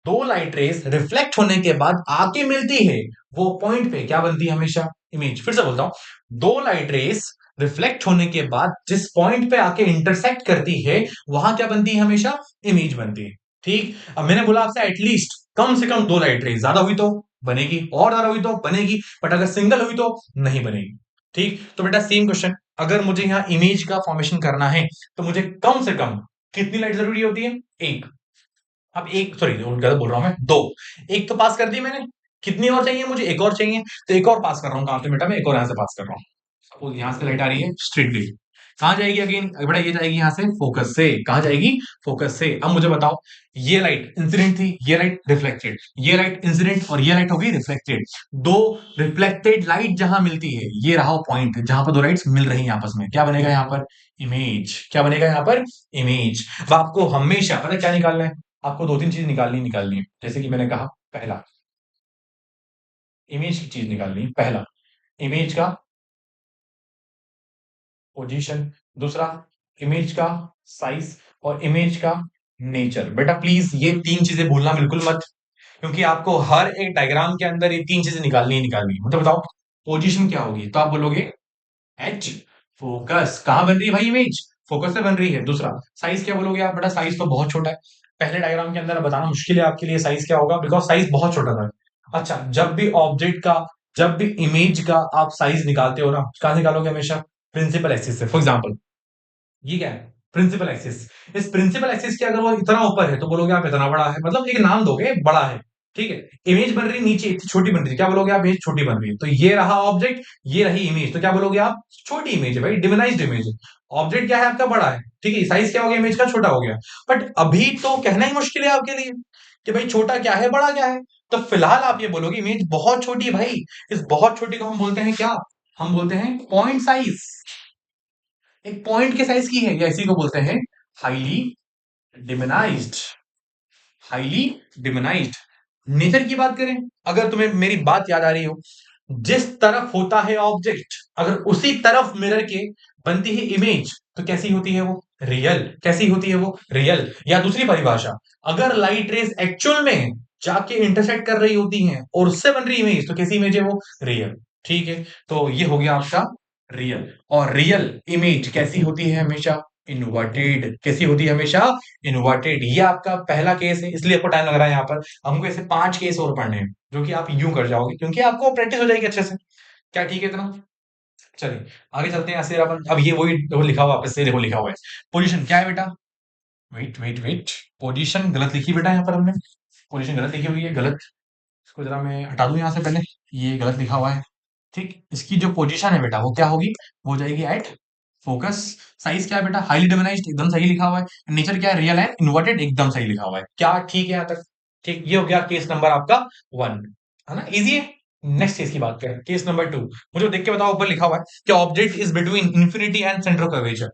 A: दो लाइट रेस रिफ्लेक्ट होने के बाद आके मिलती है, वो पॉइंट पे क्या बनती है हमेशा, इमेज। फिर से बोलता हूं, दो लाइट रेस रिफ्लेक्ट होने के बाद जिस पॉइंट पे आके इंटरसेक्ट करती है, वहां क्या बनती है हमेशा, इमेज बनती है। ठीक, अब मैंने बोला आपसे एटलीस्ट कम से कम दो लाइट रेस, ज्यादा हुई तो बनेगी, और ज्यादा हुई तो बनेगी, बट अगर सिंगल हुई तो नहीं बनेगी। ठीक, तो बेटा सेम क्वेश्चन, अगर मुझे यहां इमेज का फॉर्मेशन करना है तो मुझे कम से कम कितनी लाइट जरूरी होती है, एक। अब एक, सॉरी गलत बोल रहा हूं मैं, दो। एक तो पास कर दी मैंने, कितनी और चाहिए मुझे, एक और चाहिए। तो एक और पास कर रहा हूँ, कहां से बेटा, मैं एक और यहां से पास कर रहा हूँ। सपोज यहां से लाइट आ रही है स्ट्रेटली, कहां जाएगी अगेन बेटा, ये जाएगी यहां से फोकस से। कहां जाएगी, फोकस से। अब मुझे बताओ, ये लाइट इंसिडेंट थी, ये लाइट रिफ्लेक्टेड, ये लाइट इंसिडेंट और ये लाइट होगी रिफ्लेक्टेड। दो रिफ्लेक्टेड लाइट जहां मिलती है, ये रहा पॉइंट जहां पर दो लाइट्स मिल रही हैं आपस में, क्या बनेगा यहाँ पर, इमेज। क्या बनेगा यहाँ पर, इमेज। अब आपको हमेशा पता है क्या निकालना है, आपको दो तीन चीज निकालनी है। जैसे कि मैंने कहा, पहला इमेज की चीज निकालनी है, पहला इमेज का पोजीशन, दूसरा इमेज का साइज, और इमेज का नेचर। बेटा प्लीज ये तीन चीजें भूलना बिल्कुल मत, क्योंकि आपको हर एक डायग्राम के अंदर ये तीन चीजें निकालनी ही निकालनी है। मतलब बताओ पोजीशन क्या होगी, तो आप बोलोगे एच, फोकस। कहां बन रही है भाई इमेज, फोकस से बन रही है। दूसरा साइज क्या बोलोगे आप? बेटा साइज तो बहुत छोटा है, पहले डायग्राम के अंदर बताना मुश्किल है आपके लिए साइज क्या होगा, बिकॉज साइज बहुत छोटा था। अच्छा, जब भी ऑब्जेक्ट का, जब भी इमेज का आप साइज निकालते हो ना, कहां निकालोगे हमेशा, प्रिंसिपल एक्सिस से। फॉर एग्जाम्पल ये क्या है, प्रिंसिपल एक्सिस। इस प्रिंसिपल एक्सिस के अगर वो इतना ऊपर है तो बोलोगे आप इतना बड़ा है, मतलब एक नाम दोगे बड़ा है। ठीक है, इमेज बन रही नीचे, इतनी छोटी बन रही है, क्या बोलोगे आप, इमेज छोटी बन रही है। तो ये रहा ऑब्जेक्ट, ये रही इमेज, तो क्या बोलोगे आप, छोटी इमेज है भाई, डिमिनाइज्ड इमेज है। ऑब्जेक्ट क्या है आपका, बड़ा है। ठीक है, साइज क्या हो गया इमेज का, छोटा हो गया। बट अभी तो कहना ही मुश्किल है आपके लिए कि भाई छोटा क्या है, बड़ा क्या है। तो फिलहाल आप ये बोलोगे इमेज बहुत छोटी है भाई। इस बहुत छोटी को हम बोलते हैं क्या, हम बोलते हैं पॉइंट साइज। एक पॉइंट के साइज की है, या इसी को बोलते हैं highly diminished, highly diminished. Nature की बात करें, अगर तुम्हें मेरी बात याद आ रही हो, जिस तरफ होता है ऑब्जेक्ट, अगर उसी तरफ मिरर के बनती है इमेज, तो कैसी होती है वो, रियल। कैसी होती है वो, रियल। या दूसरी परिभाषा, अगर लाइट रेस एक्चुअल में जाके इंटरसेक्ट कर रही होती हैं और उससे बन रही इमेज, तो कैसी इमेज है वो, रियल। ठीक है, तो ये हो गया आपका रियल। और रियल इमेज कैसी होती है हमेशा, इन्वर्टेड। कैसी होती है हमेशा, इन्वर्टेड। ये आपका पहला केस है, इसलिए आपको टाइम लग रहा है यहाँ पर। हमको ऐसे 5 केस और पढ़ने हैं, जो कि आप यूं कर जाओगे, क्योंकि आपको प्रैक्टिस हो जाएगी अच्छे से। क्या ठीक है इतना? चलिए आगे चलते हैं। ऐसे अपन अब ये वही वो लिखा हुआ, वापस से देखो लिखा हुआ है पोजीशन क्या है बेटा, वेट वेट वेट, पोजीशन गलत लिखी बेटा, यहाँ पर हमने पोजीशन गलत लिखी हुई है, गलत। इसको जरा मैं हटा दूं यहाँ से पहले, ये गलत लिखा हुआ है। ठीक, इसकी जो पोजीशन है बेटा वो क्या होगी, वो हो जाएगी एट फोकस। साइज क्या है बेटा, हाईली डिमिनाइज्ड, एकदम सही लिखा हुआ है। नेचर क्या है, रियल एंड इन्वर्टेड, एकदम सही लिखा हुआ है। क्या ठीक है यहाँ तक? ठीक, ये हो गया केस नंबर आपका 1, है ना, इजी है। नेक्स्ट केस की बात करें, केस नंबर 2। मुझे देख के बताओ, ऊपर लिखा हुआ है कि object is between infinity and centre of curvature.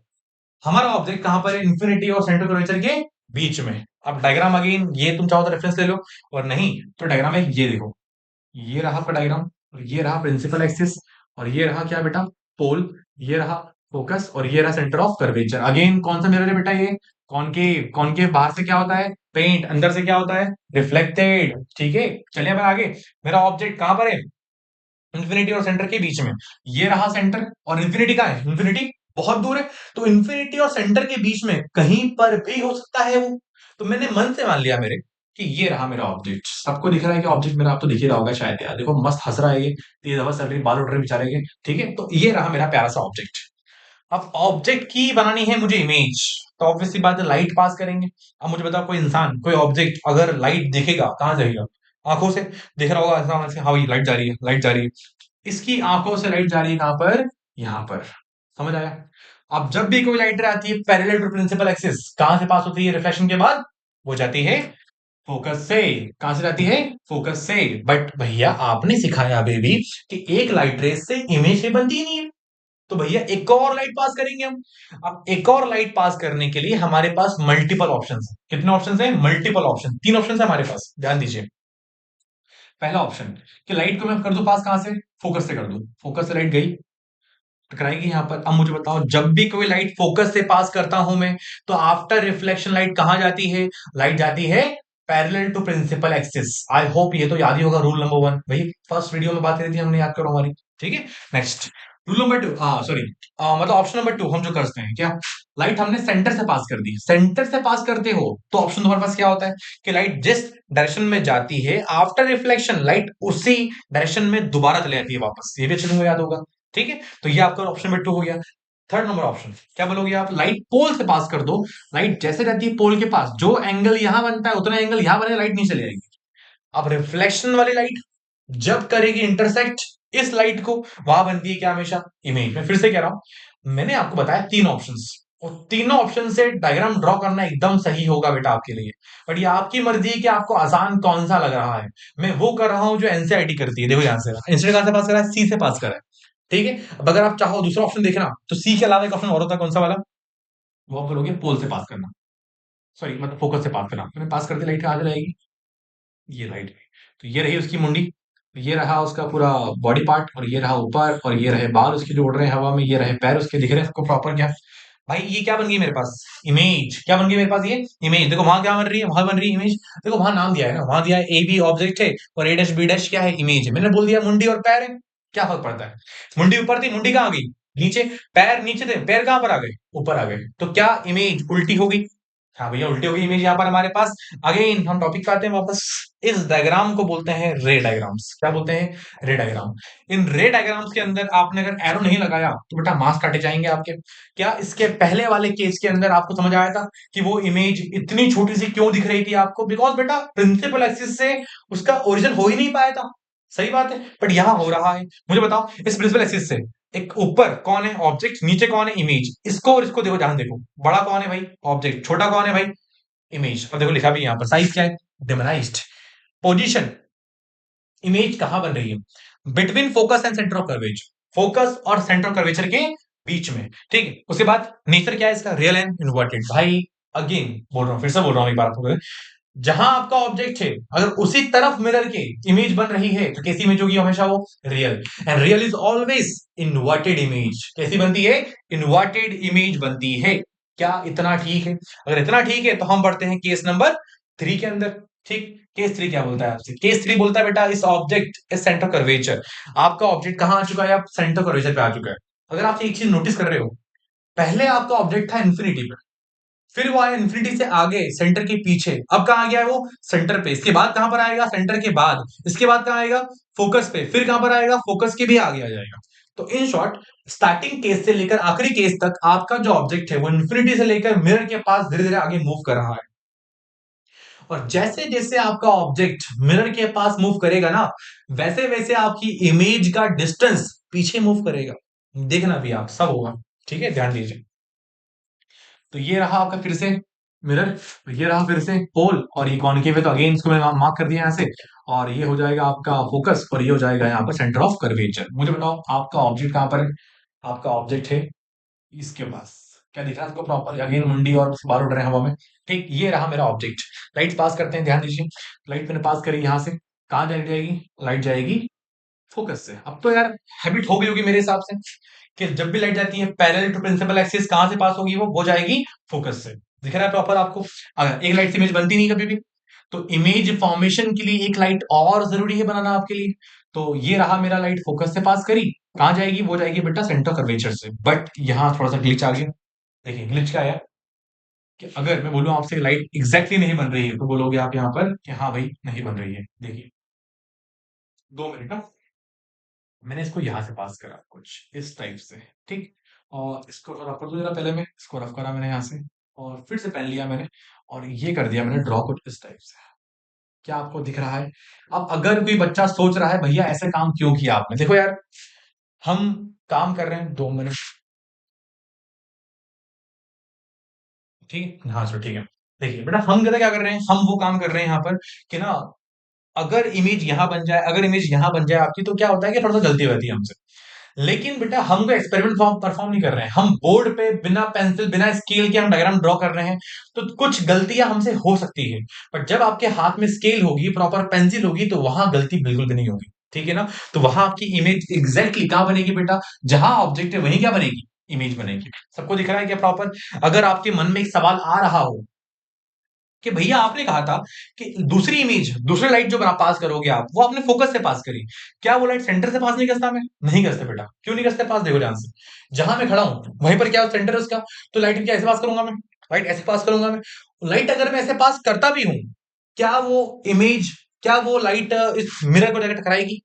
A: हमारा ऑब्जेक्ट कहां पर है, इंफिनिटी और सेंटर ऑफ कर्वेचर के बीच में। अब डायग्राम अगेन ये तुम चाहो तो रेफरेंस ले लो, और नहीं तो डायग्राम है ये देखो। ये रहा आपका डायग्राम, और ये रहा प्रिंसिपल एक्सिस, और ये रहा क्या बेटा, पोल, ये रहा फोकस, और ये रहा सेंटर ऑफ कर्वेचर। अगेन कौन सा मिरर है बेटा ये, कॉनकेव। कॉनकेव बाहर से क्या होता है, पेंट, अंदर से क्या होता है, रिफ्लेक्टेड। ठीक है, चलिए अब आगे। मेरा ऑब्जेक्ट कहां पर है, इंफिनिटी और सेंटर के बीच में। ये रहा सेंटर, और इंफिनिटी कहाँ है, इंफिनिटी बहुत दूर है। तो इंफिनिटी और सेंटर के बीच में कहीं पर भी हो सकता है वो। तो मैंने मन से मान लिया मेरे कि ये रहा मेरा ऑब्जेक्ट। सबको दिख रहा है कि ऑब्जेक्ट मेरा, आप तो दिख ही रहा होगा शायद यार, देखो मस्त हंस रहा है ये, तेज हवा चल रही है, बाल उड़ रहे हैं बेचारे के। ठीक है, तो ये रहा मेरा प्यारा सा ऑब्जेक्ट। अब ऑब्जेक्ट की बनानी है मुझे इमेज, तो ऑब्वियसली बात है लाइट पास करेंगे। अब मुझे बताओ, कोई इंसान, कोई ऑब्जेक्ट अगर लाइट दिखेगा कहां जाएगा, आंखों से दिख रहा होगा ऐसा हाँ ये लाइट जा रही है, लाइट जा रही है। इसकी आंखों से लाइट जा रही है कहां पर, यहां पर। समझ आया। अब जब भी कोई लाइट आती है पैरेलल टू प्रिंसिपल एक्सिस, कहां से पास होती है रिफ्लेक्शन के बाद, वो जाती है फोकस से। कहां से जाती है, फोकस से। बट भैया आपने सिखाया अभी भी कि एक लाइट रेस से इमेज बनती ही नहीं है। तो भैया एक और लाइट पास करेंगे हम। अब एक और लाइट पास करने के लिए हमारे पास मल्टीपल ऑप्शंस हैं। कितने ऑप्शंस हैं, मल्टीपल ऑप्शन, तीन ऑप्शंस है हमारे पास, ध्यान दीजिए। पहला ऑप्शन कि लाइट को मैं कर दूं पास कहां से, फोकस से कर दूं। फोकस से लाइट गई, टकराएगी यहां पर। अब मुझे बताओ, जब भी कोई लाइट फोकस से पास करता हूं मैं, तो आफ्टर रिफ्लेक्शन लाइट कहां जाती है, लाइट जाती है parallel to principal axis. I hope ये तो याद ही होगा, रूल नंबर वन, भाई फर्स्ट वीडियो में बात करी थी हमने, याद करो हमारी। ठीक है, नेक्स्ट रूल नंबर टू, हाँ सॉरी, मतलब ऑप्शन नंबर टू हम जो करते हैं क्या, लाइट हमने सेंटर से पास कर दी। सेंटर से पास करते हो तो ऑप्शन तुम्हारे पास क्या होता है कि लाइट जिस डायरेक्शन में जाती है आफ्टर रिफ्लेक्शन, लाइट उसी डायरेक्शन में दोबारा चले जाती है वापस। ये भी अच्छे से याद होगा। ठीक है, तो ये आपका ऑप्शन नंबर टू हो गया। थर्ड नंबर ऑप्शन क्या बोलोगे आप, लाइट पोल से पास कर दो। लाइट जैसे रहती है पोल के पास, जो एंगल यहां बनता है उतना एंगल यहां बनेगा, लाइट नीचे चले जाएगी। अब रिफ्लेक्शन वाली लाइट जब करेगी इंटरसेक्ट इस लाइट को, वहां बनती है क्या, हमेशा इमेज। मैं फिर से कह रहा हूं, मैंने आपको बताया तीन ऑप्शंस, और तीनों ऑप्शन से डायग्राम ड्रॉ करना एकदम सही होगा बेटा आपके लिए। बट ये आपकी मर्जी है कि आपको आसान कौन सा लग रहा है। मैं वो कर रहा हूं जो एनसीईआरटी करती है। देखो यहां से इंस्टेंट कहां से पास करा है, सी से पास करा है। ठीक है, अब अगर आप चाहो दूसरा ऑप्शन देखना, तो सी के अलावा एक ऑप्शन और होता है, कौन सा वाला, वो आप करोगे पोल से पास करना, सॉरी मतलब फोकस से पास करना। मैंने पास कर दी, लाइट कहां से जाएगी, ये लाइट। तो ये रही उसकी मुंडी, ये रहा उसका पूरा बॉडी पार्ट, और ये रहा ऊपर, और ये रहे बाल उसके जो उड़ रहे हैं हवा में, ये रहे पैर उसके दिख रहे हैं सबको प्रॉपर क्या। भाई ये क्या बन गई मेरे पास, इमेज। क्या बन गई मेरे पास, ये इमेज। देखो वहां क्या बन रही है, वहां बन रही है इमेज। देखो वहां नाम दिया है ना, वहां दिया है ए बी ऑब्जेक्ट है, और ए डैश बी डैश क्या है, इमेज है। मैंने बोल दिया मुंडी और पैर है, क्या फर्क पड़ता है। मुंडी ऊपर थी, मुंडी कहाँ आ गई, नीचे। पैर नीचे थे, पैर कहां पर आ गए, ऊपर आ गए। तो क्या इमेज उल्टी हो गई, हाँ भैया उल्टी हो गई इमेज यहाँ पर हमारे पास। अगेन हम टॉपिक पे आते हैं वापस। इस डायग्राम को बोलते हैं रे डायग्राम्स। क्या बोलते हैं, रे डायग्राम। इन रे डायग्राम्स के अंदर आपने अगर एरो नहीं लगाया तो बेटा मार्क्स काटे जाएंगे आपके। क्या इसके पहले वाले केस के अंदर आपको समझ आया था कि वो इमेज इतनी छोटी सी क्यों दिख रही थी आपको, बिकॉज बेटा प्रिंसिपल एक्सिस से उसका ओरिजिन हो ही नहीं पाया था। सही बात है, बट यहां हो रहा है। मुझे बताओ, इस प्रिंसिपल एक्सिस से एक ऊपर कौन है, ऑब्जेक्ट, नीचे कौन है, इमेज। इसको और इसको देखो, ध्यान देखो, बड़ा कौन है भाई, ऑब्जेक्ट, छोटा कौन है भाई, इमेज। और देखो लिखा भी यहाँ पर, साइज क्या है, डिमराइज्ड। पोजीशन, इमेज कहां बन रही है, between focus and centre of curvature, focus और सेंटर ऑफ कर्वेचर के बीच में। ठीक है, उसके बाद नेचर क्या है इसका, रियल एंड इन्वर्टेड। भाई अगेन बोल रहा हूं, फिर से बोल रहा हूं एक बार आपको, जहां आपका ऑब्जेक्ट है अगर उसी तरफ मिरर के इमेज बन रही है तो कैसी इमेज होगी, हमेशा वो real. And real is always inverted image. कैसी बनती है, इन्वर्टेड इमेज बनती है। क्या इतना ठीक है, अगर इतना ठीक है तो हम बढ़ते हैं केस नंबर थ्री के अंदर। ठीक, केस थ्री क्या बोलता है आपसे, केस थ्री बोलता है बेटा इस ऑब्जेक्ट इस सेंटर कर्वेचर। आपका ऑब्जेक्ट कहां आ चुका है, आप सेंटर कर्वेचर पे आ चुका है। अगर आप एक चीज नोटिस कर रहे हो, पहले आपका ऑब्जेक्ट था इन्फिनिटी पे, फिर वो आया इन्फिनिटी से आगे सेंटर के पीछे, अब कहां आ गया है वो, सेंटर पे। इसके बाद कहां पर आएगा, सेंटर के बाद। इसके बाद कहां आएगा, फोकस पे। फिर कहां पर आएगा, फोकस के भी आगे आ जाएगा। तो इन शॉर्ट, स्टार्टिंग केस से लेकर आखिरी केस तक आपका जो ऑब्जेक्ट है वो इन्फिनिटी से लेकर मिरर के पास धीरे धीरे आगे मूव कर रहा है। और जैसे जैसे आपका ऑब्जेक्ट मिरर के पास मूव करेगा ना, वैसे वैसे आपकी इमेज का डिस्टेंस पीछे मूव करेगा। देखना भी आप, सब होगा। ठीक है, ध्यान दीजिए। तो ये रहा आपका फिर से मिरर, ये रहा फिर से पोल, और ये कॉनकेव है तो अगेन इसको मैंने मार्क कर दिया यहाँ से। और ये हो जाएगा आपका फोकस, और ये हो जाएगा यहाँ पर सेंटर ऑफ कर्वेचर। मुझे बताओ आपका ऑब्जेक्ट कहाँ पर है, आपका ऑब्जेक्ट है इसके पास। क्या दिख रहा है आपको प्रॉपर, अगेन मुंडी और बाल उड़ रहे हैं हवा में। ठीक, ये रहा मेरा ऑब्जेक्ट। लाइट पास करते हैं, ध्यान दीजिए। लाइट मैंने पास करी यहाँ से, कहाँ जाएगी लाइट? जाएगी फोकस से। अब तो यार हैबिट हो गई होगी मेरे हिसाब से कि जब भी लाइट जाती है पैरेलल टू प्रिंसिपल एक्सिस कहां से पास होगी? वो जाएगी फोकस से। दिख रहा है प्रॉपर आपको? अगर एक लाइट से इमेज बनती नहीं कभी भी, तो इमेज फॉर्मेशन के लिए एक लाइट और जरूरी है बनाना आपके लिए। तो ये रहा मेरा लाइट फोकस से पास करी, कहां जाएगी? वो जाएगी बेटा सेंटर कर्वेचर से। बट यहां थोड़ा सा ग्लिच आ गया। देखिए ग्लिच क्या आया कि अगर मैं बोलूं आपसे लाइट एग्जैक्टली नहीं बन रही है, तो बोलोगे आप यहां पर कि हाँ भाई नहीं बन रही है। देखिए 2 मिनट ना, मैंने इसको यहां से पास करा कुछ इस टाइप से, ठीक। और इसको रफ कर दो जरा, पहले मैं इसको रफ करा मैंने यहाँ से, और फिर से पेन लिया मैंने और ये कर दिया मैंने ड्रॉ कुछ इस टाइप से। क्या आपको दिख रहा है? अब अगर कोई बच्चा सोच रहा है भैया ऐसे काम क्यों किया आपने, देखो यार हम काम कर रहे हैं 2 मिनट, ठीक है हाँ सर ठीक है। देखिए बेटा हम क्या कर रहे हैं, हम वो काम कर रहे हैं यहाँ पर कि ना, अगर इमेज यहाँ बन जाए, अगर इमेज यहाँ बन जाए आपकी, तो क्या होता है कि थोड़ा सा गलती होती है हमसे। लेकिन बेटा हम कोई एक्सपेरिमेंट फॉर्म परफॉर्म नहीं कर रहे हैं, हम बोर्ड पे बिना पेंसिल बिना स्केल के हम डायग्राम ड्रॉ कर रहे हैं। तो कुछ गलतियां हमसे हो सकती है, पर जब आपके हाथ में स्केल होगी, प्रॉपर पेंसिल होगी, तो वहां गलती बिल्कुल भी नहीं होगी, ठीक है ना। तो वहां आपकी इमेज एग्जैक्टली कहां बनेगी बेटा? जहां ऑब्जेक्ट है वहीं क्या बनेगी? इमेज बनेगी। सबको दिख रहा है क्या प्रॉपर? अगर आपके मन में एक सवाल आ रहा हो कि भैया आपने कहा था कि दूसरी इमेज, दूसरी लाइट जो आप पास करोगे आप, वो आपने फोकस से पास करी, क्या वो लाइट सेंटर से पास नहीं करता? मैं नहीं करते बेटा। क्यों नहीं करते पास? देखो ध्यान से, जहां मैं खड़ा हूं वहीं पर क्या सेंटर है उसका, तो लाइट क्या ऐसे पास करूंगा मैं? लाइट ऐसे पास करूंगा मैं। लाइट अगर मैं ऐसे पास करता भी हूं, क्या वो इमेज, क्या वो लाइट इस मिरर को जाकर टकराएगी?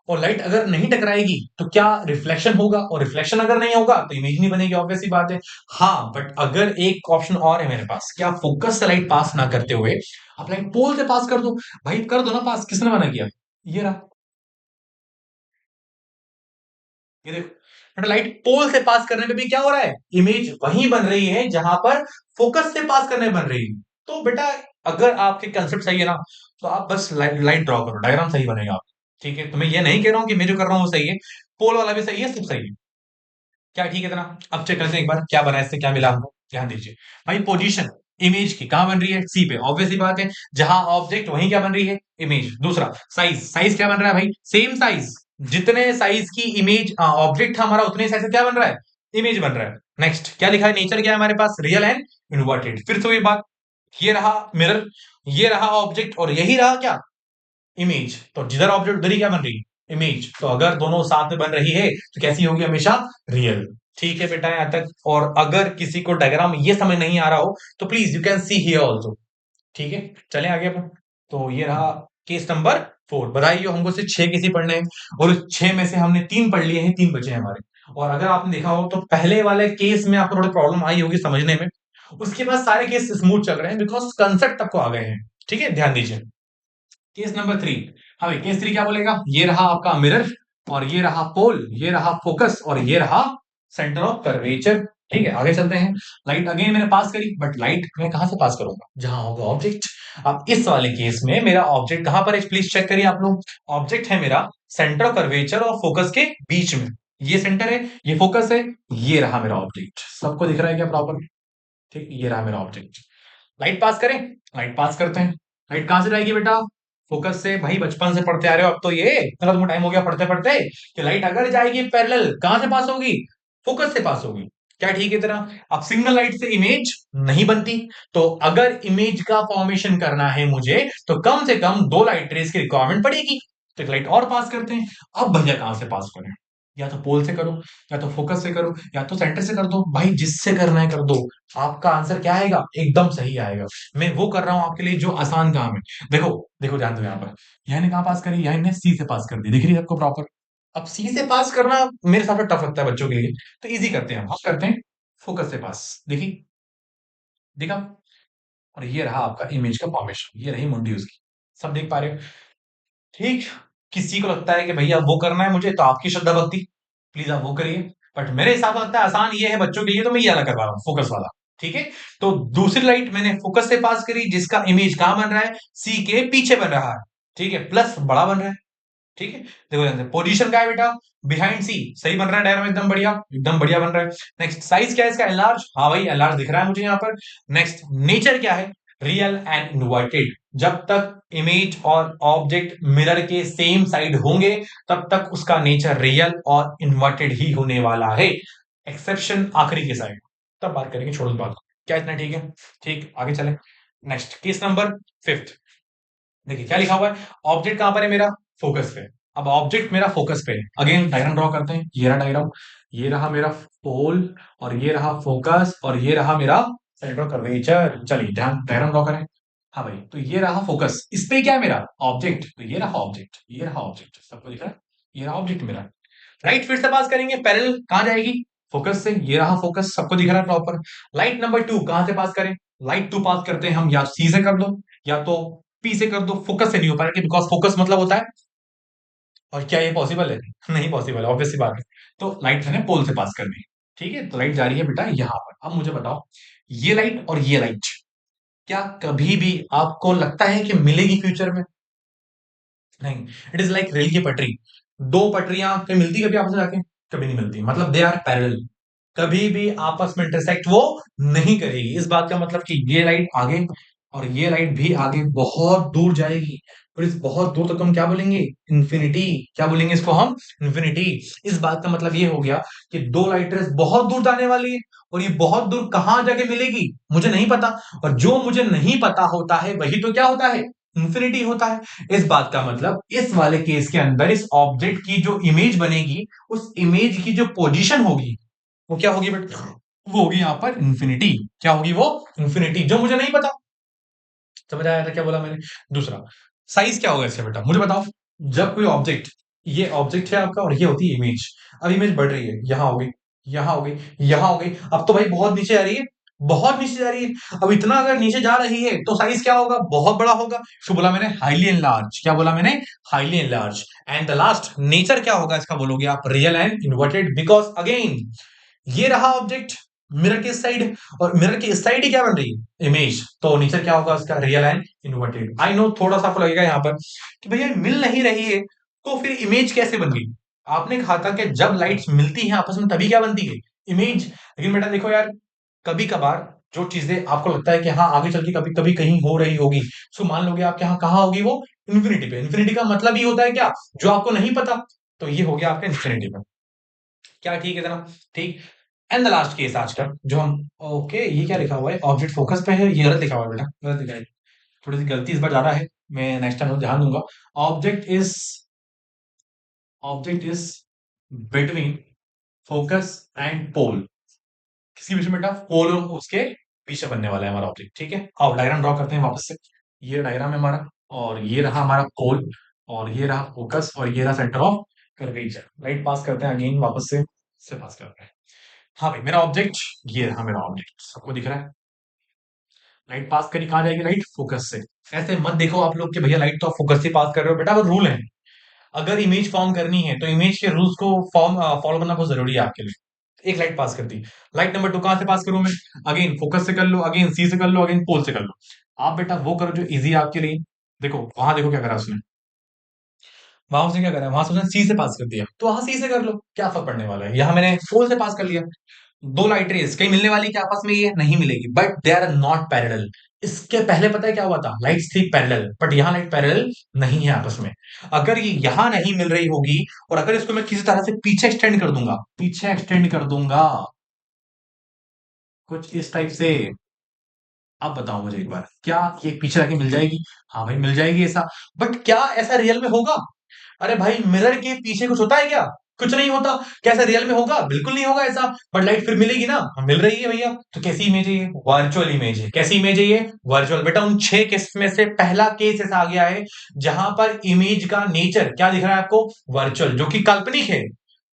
A: और लाइट अगर नहीं टकराएगी तो क्या रिफ्लेक्शन होगा? और रिफ्लेक्शन अगर नहीं होगा तो इमेज नहीं बनेगी, ऑब्वियस सी बात है। हाँ बट अगर एक ऑप्शन और है मेरे पास, क्या फोकस से लाइट पास ना करते हुए आप लाइट पोल से पास कर दो? भाई कर दो ना पास, किसने मना किया? ये रहा, ये देखो बेटा, लाइट पोल से पास करने पे भी क्या हो रहा है? इमेज वहीं बन रही है जहां पर फोकस से पास करने बन रही है। तो बेटा अगर आपके कंसेप्ट सही है ना, तो आप बस लाइट ड्रॉ करो, डायग्राम सही बनेगा आप, ठीक है। तो मैं ये नहीं कह रहा हूं कि मैं जो कर रहा हूं वो सही है, पोल वाला भी सही है, सब सही है। क्या ठीक है इतना? अब चेक करते हैं एक बार क्या बना, इससे क्या मिला हमको, ध्यान दीजिए। भाई पोजीशन इमेज की कहां बन रही है? सी पे, ऑब्वियस सी बात है, जहां ऑब्जेक्ट वहीं क्या बन रही है? इमेज। दूसरा साइज, साइज क्या बन रहा है भाई? सेम साइज, जितने साइज की इमेज ऑब्जेक्ट था हमारा, उतने साइज से क्या बन रहा है? इमेज बन रहा है। नेक्स्ट क्या लिखा है? नेचर क्या है हमारे पास? Real and inverted. फिर से वही बात, ये रहा मिरर, ये रहा ऑब्जेक्ट, और यही रहा क्या? इमेज। तो जिधर ऑब्जेक्ट उधर ही क्या बन रही है? इमेज। तो अगर दोनों साथ में बन रही है तो कैसी होगी? हमेशा रियल। ठीक है बेटा यहां तक। और अगर किसी को डायग्राम ये समझ नहीं आ रहा हो तो please you can see here also, ठीक है। चले आगे अपन। तो ये रहा केस नंबर 4। बताइए हमको सिर्फ 6 केस ही पढ़ने हैं, और उस 6 में से हमने 3 पढ़ लिए हैं, 3 बचे हैं हमारे। और अगर आपने देखा हो तो पहले वाले केस में आपको थोड़ी प्रॉब्लम आई होगी समझने में, उसके बाद सारे केस स्मूथ चल रहे हैं बिकॉज कंसेप्ट आपको आ गए हैं। ठीक है ध्यान दीजिए। केस नंबर 3, हाँ भाई केस 3 क्या बोलेगा? ये रहा आपका मिरर, और ये रहा पोल, ये रहा फोकस, और ये रहा सेंटर ऑफ कर्वेचर। ठीक है आगे चलते हैं। लाइट अगेन मैंने पास करी, बट लाइट मैं कहां से पास करूंगा? जहां होगा ऑब्जेक्ट। अब इस वाले केस में मेरा ऑब्जेक्ट कहां पर है? प्लीज चेक करिए आप लोग। ऑब्जेक्ट है मेरा सेंटर ऑफ कर्वेचर और फोकस के बीच में। ये सेंटर है, ये फोकस है, ये रहा मेरा ऑब्जेक्ट। सबको दिख रहा है क्या प्रॉपर? ठीक, ये रहा मेरा ऑब्जेक्ट। लाइट पास करें? लाइट पास करते हैं। लाइट कहां से जाएगी बेटा? फोकस से। भाई बचपन से पढ़ते आ रहे हो, अब तो ये इतना तो टाइम हो गया पढ़ते पढ़ते कि लाइट अगर जाएगी पैरेलल कहां से पास होगी? फोकस से पास होगी। क्या ठीक है तेरा? अब सिंगल लाइट से इमेज नहीं बनती, तो अगर इमेज का फॉर्मेशन करना है मुझे, तो कम से कम 2 लाइट रेज की रिक्वायरमेंट पड़ेगी। तो एक लाइट और पास करते हैं। अब भैया कहां से पास करें? या तो पोल से करो, या तो फोकस से करो, या तो सेंटर से कर दो। भाई जिससे करना है कर दो, आपका आंसर क्या आएगा? एकदम सही आएगा। मैं वो कर रहा हूं आपके लिए जो आसान काम है। देखो, देखो ध्यान दो यहाँ पर, यह ने कहा पास करी? यह ने सी से पास कर दी, दिख रही है सबको प्रॉपर? अब सी से पास करना मेरे हिसाब से टफ लगता है बच्चों के लिए, तो इजी करते हैं हम करते हैं फोकस से पास। देखिए, देखा? और ये रहा आपका इमेज का फॉर्मेशन, ये रही मुंडी उसकी। सब देख पा रहे हो? ठीक। किसी को लगता है कि भैया वो करना है मुझे, तो आपकी श्रद्धा भक्ति, प्लीज आप वो करिए। बट मेरे हिसाब से लगता है आसान ये है बच्चों के लिए, तो मैं ये वाला करवा रहा हूँ फोकस वाला। ठीक है। तो दूसरी लाइट मैंने फोकस से पास करी, जिसका इमेज कहां बन रहा है? सी के पीछे बन रहा है। ठीक है, प्लस बड़ा बन रहा है। ठीक है, देखो पोजीशन क्या है बेटा? बिहाइंड सी। सही बन रहा है डायग्राम, एकदम बढ़िया, एकदम बढ़िया बन रहा है। नेक्स्ट साइज क्या है इसका? L large. हाँ भाई एल लार्ज दिख रहा है मुझे यहाँ पर। नेक्स्ट नेचर क्या है? Real and inverted. जब तक इमेज और ऑब्जेक्ट मिरर के सेम साइड होंगे तब तक उसका नेचर रियल और इन्वर्टेड ही होने वाला है, एक्सेप्शन आखिरी के साइड, तब बात करेंगे, छोड़ो इस बात को। क्या इतना ठीक है? ठीक, आगे चले। Next case number 5। देखिए क्या लिखा हुआ है, ऑब्जेक्ट कहां पर है मेरा? फोकस पे। अब ऑब्जेक्ट मेरा फोकस पे है, अगेन डायग्राम ड्रॉ करते हैं। ये रहा डायग्राम, ये रहा मेरा पोल, और ये रहा फोकस, और ये रहा मेरा सेंटर ऑफ कर्वेचर। चलिए ध्यान, डायग्राम ड्रॉ करें। हाँ भाई, तो ये रहा फोकस, इस पे क्या है मेरा? ऑब्जेक्ट। तो ये रहा ऑब्जेक्ट, ये रहा ऑब्जेक्ट, सबको दिख रहा है? ये रहा ऑब्जेक्ट मेरा। लाइट फिर से पास करेंगे, पैरेलल कहां जाएगी? फोकस से। ये रहा फोकस, सबको दिख रहा है प्रॉपर। लाइट नंबर 2 कहां से पास करें? लाइट 2 पास करते हैं हम, या सी से कर दो या तो पी से कर दो। फोकस से नहीं हो पाएगा, बिकॉज फोकस मतलब होता है, और क्या ये पॉसिबल है? नहीं पॉसिबल है, ऑब्वियस सी बात है। तो लाइट मैंने पोल से पास करनी है। ठीक है, तो लाइट जा रही है बेटा यहां पर। अब मुझे बताओ, ये लाइट और ये लाइट क्या कभी भी आपको लगता है कि मिलेगी फ्यूचर में? नहीं। इट इज लाइक रेल की पटरी, दो पटरियां कहीं मिलती कभी आपस में जाके? कभी नहीं मिलती, मतलब दे आर पैरेलल, कभी भी आपस में इंटरसेक्ट वो नहीं करेगी। इस बात का मतलब कि ये लाइट आगे और ये लाइट भी आगे बहुत दूर जाएगी, और इस बहुत दूर तक हम क्या बोलेंगे? इन्फिनिटी। क्या बोलेंगे इसको हम? इन्फिनिटी। इस बात का मतलब ये हो गया कि दो लाइट रेस बहुत दूर जाने वाली है, और ये बहुत दूर कहां जाके मिलेगी मुझे नहीं पता, और जो मुझे नहीं पता होता है वही तो क्या होता है? इन्फिनिटी होता है। इस बात का मतलब इस वाले केस के अंदर इस ऑब्जेक्ट की जो इमेज बनेगी, उस इमेज की जो पोजीशन होगी वो क्या होगी बेटा? वो होगी यहां पर इन्फिनिटी। क्या होगी वो? इन्फिनिटी, जो मुझे नहीं पता। समझ आया था क्या बोला मैंने? दूसरा, साइज क्या होगा इसका बेटा, मुझे बताओ। जब कोई ऑब्जेक्ट, ये ऑब्जेक्ट है आपका और ये होती है इमेज। अब इमेज बढ़ रही है, यहां हो गई, यहां हो गई, यहां हो गई, अब तो भाई बहुत नीचे आ रही है, बहुत नीचे जा रही है। अब इतना अगर नीचे जा रही है तो साइज क्या होगा? बहुत बड़ा होगा। इसको बोला मैंने हाईली एनलार्ज। क्या बोला मैंने? Highly enlarge. And the last nature क्या होगा इसका बोलोगे आप? Real and inverted, because again ये रहा ऑब्जेक्ट मिरर के साइड, और मिरर के इस साइड ही क्या बन रही है? इमेज। तो नेचर क्या होगा उसका? Real and inverted. I know थोड़ा सा आपको लगेगा यहाँ पर कि भैया मिल नहीं रही है, तो फिर इमेज कैसे बन गई? आपने कहा था कि जब लाइट्स मिलती हैं आपस में तभी क्या बनती है? इमेज। लेकिन बेटा देखो यार, कभी कभार जो चीजें आपको लगता है कि हाँ आगे चल के कभी कभी कहीं हो रही होगी, सो मान लोगे आप कि हाँ कहाँ होगी वो? इन्फिनिटी पे। इन्फिनिटी का मतलब ही होता है क्या? जो आपको नहीं पता। तो ये हो गया आपका इन्फिनिटी पे। क्या ठीक है जनाब? ठीक। एंड द लास्ट केस आज का जो हम, ओके ये क्या लिखा हुआ है? ऑब्जेक्ट फोकस पे है, ये गलत लिखा हुआ है बेटा, गलत लिखा है। थोड़ी सी गलती इस बार ज्यादा है, मैं नेक्स्ट टाइम ध्यान दूंगा। Object is object is between focus and pole. किसके बीच में बेटा? पोल और उसके पीछे बनने वाला है हमारा ऑब्जेक्ट। ठीक है, आओ डायग्राम ड्रॉ करते हैं वापस से। ये डायग्राम है हमारा, और ये रहा हमारा पोल, और ये रहा फोकस, और ये रहा सेंटर ऑफ कर्वेचर। राइट, पास करते हैं अगेन वापस से पास करते हैं। हाँ भाई, मेरा ऑब्जेक्ट ये रहा, मेरा ऑब्जेक्ट सबको दिख रहा है। लाइट पास करी कहाँ जाएगी? लाइट फोकस से। ऐसे मत देखो आप लोग कि भैया लाइट तो आप फोकस से पास कर रहे हो, बेटा वो रूल है। अगर इमेज फॉर्म करनी है तो इमेज के रूल्स को फॉर्म फॉलो करना बहुत जरूरी है आपके लिए। एक लाइट पास कर दी, लाइट नंबर 2 कहां से पास करूं मैं? अगेन फोकस से कर लो, अगेन सी से कर लो, अगेन पोल से कर लो। आप बेटा वो करो जो इजी है आपके लिए। देखो वहां देखो क्या करा उसने, वहां उसने क्या करा, वहां से उसने सी से पास कर दिया, तो वहां सी से कर लो, क्या फर्क पड़ने वाला है? यहाँ मैंने पोल से पास कर लिया। दो लाइट रेस कहीं मिलने वाली क्या आपस में? ये नहीं मिलेगी, but they are not parallel. इसके पहले पता है क्या हुआ था? लाइट्स थी पैरेलल, बट यहाँ लाइट पैरेलल नहीं है आपस में। अगर ये यहां नहीं मिल रही होगी, और अगर इसको मैं किसी तरह से पीछे एक्सटेंड कर दूंगा, पीछे एक्सटेंड कर दूंगा कुछ इस टाइप से, अब बताओ मुझे एक बार, क्या ये पीछे आके मिल जाएगी? हाँ भाई मिल जाएगी ऐसा, बट क्या ऐसा रियल में होगा? अरे भाई मिरर के पीछे कुछ होता है क्या? कुछ नहीं होता। कैसा रियल में होगा? बिल्कुल नहीं होगा ऐसा। बट लाइट फिर मिलेगी ना, हाँ, मिल रही है भैया। तो कैसी इमेज है ये? वर्चुअल इमेज है। कैसी इमेज है ये? वर्चुअल। बेटा उन 6 केस में से पहला केस ऐसा आ गया है जहां पर इमेज का नेचर क्या दिख रहा है आपको? वर्चुअल, जो कि काल्पनिक है,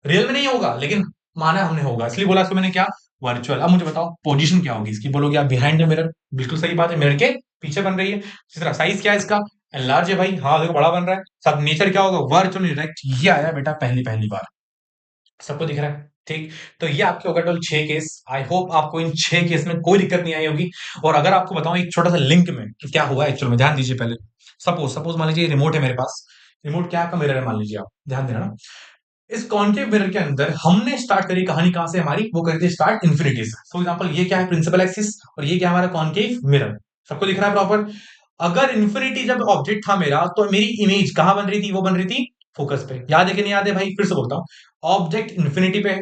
A: रियल में नहीं होगा, लेकिन माना हमने होगा, इसलिए बोला इसको मैंने क्या? वर्चुअल। अब मुझे बताओ पोजीशन क्या होगी इसकी? बोलोगे आप बिहाइंड द मिरर, बिल्कुल सही बात है, मिरर के पीछे बन रही है। तीसरा, साइज क्या है इसका? लार्ज है भाई, हाँ देखो बड़ा बन रहा है। सब नेचर क्या होगा? Virtual direct. ये आया बेटा पहली पहली बार, सबको दिख रहा है? ठीक। तो ये आपके हो गए टोटल 6 केस। आई होप आपको इन 6 केस में कोई दिक्कत नहीं आई होगी। और अगर आपको बताऊं एक छोटा सा लिंक में कि क्या हुआ एक्चुअल में, ध्यान दीजिए पहले। सपोज सपोज मान लीजिए रिमोट है मेरे पास, रिमोट क्या आपका मिरर है मान लीजिए, आप ध्यान देना ना। इस कॉन्केव मिरर के अंदर हमने स्टार्ट करी कहानी कहां से हमारी? वो करी थी स्टार्ट इन्फिनिटी से। फॉर एग्जांपल ये क्या है? प्रिंसिपल एक्सिस, और ये क्या हमारा? Concave mirror. सबको दिख रहा है प्रॉपर? अगर इन्फिनिटी जब ऑब्जेक्ट था मेरा, तो मेरी इमेज कहां बन रही थी? वो बन रही थी फोकस पे। याद है कि नहीं याद है भाई? फिर से बोलता हूं, ऑब्जेक्ट इन्फिनिटी पे है,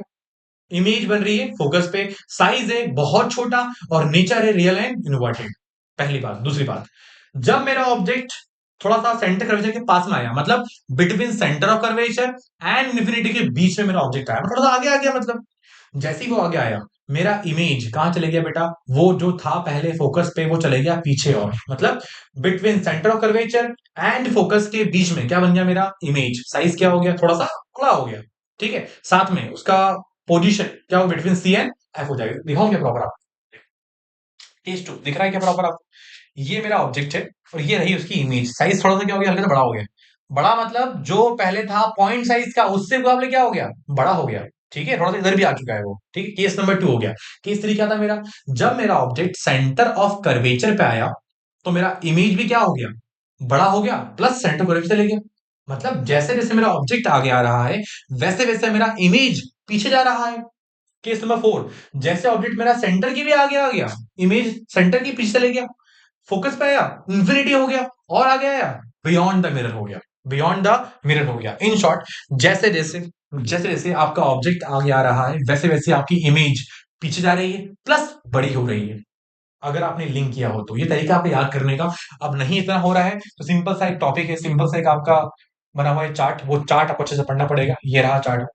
A: इमेज बन रही है फोकस पे, साइज है बहुत छोटा, और नेचर है रियल एंड इन्वर्टेड। पहली बात। दूसरी बात, जब मेरा ऑब्जेक्ट थोड़ा सा सेंटर कर्वेचर के पास में आया, मतलब between centre of curvature and infinity के बीच में मेरा ऑब्जेक्ट आया, थोड़ा सा आगे आ गया, मतलब जैसे ही वो आगे आया, मेरा इमेज कहां चले गया बेटा? वो जो था पहले फोकस पे, वो चले गया पीछे, और मतलब between centre of curvature and focus के बीच में क्या बन गया? मेरा इमेज साइज क्या हो गया? थोड़ा सा बड़ा हो गया। ठीक है, साथ में उसका पोजीशन क्या हो? बिटवीन सी एंड एफ हो जाएगा। दिखाऊं क्या प्रॉपर आपको? केस टू दिख रहा है क्या प्रॉपर आपको? ये मेरा ऑब्जेक्ट है, और ये रही उसकी इमेज। साइज थोड़ा सा क्या हो गया? हल्का सा बड़ा हो गया। बड़ा मतलब जो पहले था पॉइंट साइज का, उससे मुकाबले क्या हो गया? बड़ा हो गया। ठीक है, थोड़ा सा इधर भी आ चुका है वो। ठीक है, केस नंबर 2 हो गया। केस 3 क्या था मेरा? जब मेरा ऑब्जेक्ट सेंटर ऑफ कर्वेचर पे आया, तो मेरा इमेज भी क्या हो गया? बड़ा हो गया, प्लस सेंटर कर्वेचर चले गया। मतलब जैसे जैसे मेरा ऑब्जेक्ट आगे आ रहा है, वैसे वैसे मेरा इमेज पीछे जा रहा है। केस नंबर 4, जैसे ऑब्जेक्ट मेरा सेंटर की भी आगे आ गया, इमेज सेंटर की पीछे चले गया, फोकस पे आया, इंफिनिटी हो गया, और आगे आया, बियॉन्ड द मिरर हो गया। बियॉन्ड द मिरर हो गया। इन शॉर्ट, जैसे जैसे आपका ऑब्जेक्ट आगे आ रहा है, वैसे वैसे आपकी इमेज पीछे जा रही है, प्लस बड़ी हो रही है। अगर आपने लिंक किया हो तो ये तरीका आपको याद करने का। अब नहीं इतना हो रहा है तो सिंपल सा एक टॉपिक है, सिंपल सा एक आपका बना हुआ है चार्ट, वो चार्ट आपको अच्छे से पढ़ना पड़ेगा। ये रहा चार्ट,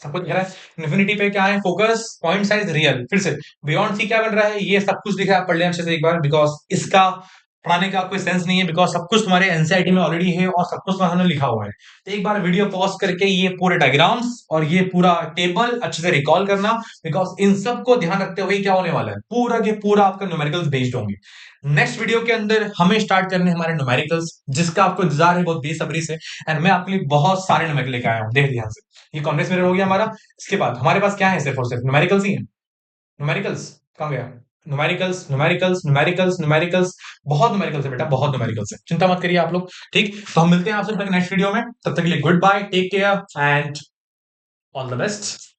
A: सब कुछ दिख रहा है। इन्फिनिटी पे क्या है? Focus, point size, real. फिर से बियॉन्ड सी क्या बन रहा है? ये सब कुछ दिख रहा है, आप पढ़ लें अच्छे से एक बार, बिकॉज इसका पढ़ाने का कोई सेंस नहीं है, बिकॉज सब कुछ तुम्हारे एनसीईआरटी में ऑलरेडी है, और सब कुछ हमने लिखा हुआ है। तो एक बार वीडियो पॉज करके ये पूरे डायग्राम्स और ये पूरा टेबल अच्छे से रिकॉल करना, बिकॉज इन सब को ध्यान रखते हुए क्या होने वाला है, पूरा के पूरा आपका न्यूमेरिकल्स बेस्ड होंगे। नेक्स्ट वीडियो के अंदर हमें स्टार्ट करने हमारे न्यूमेरिकल्स, जिसका आपको इंतजार है बहुत बेसब्री से, एंड मैं आपके लिए बहुत सारे न्यूमेरिकल लेके आया हूं, देख ध्यान से। ये कॉन्वेक्स मिरर हो गया हमारा। इसके बाद हमारे पास क्या है? सिर्फ और सिर्फ न्यूमेरिकल्स ही है। न्यूमेरिकल्स कहाँ गया? Numericals, numericals, numericals, numericals. बहुत न्यूमेरिकल्स है बेटा, बहुत न्यूमेरिकल्स है, चिंता मत करिए आप लोग। ठीक, तो हम मिलते हैं आपसे नेक्स्ट वीडियो में। तब तक के लिए good bye, take care, and all the best.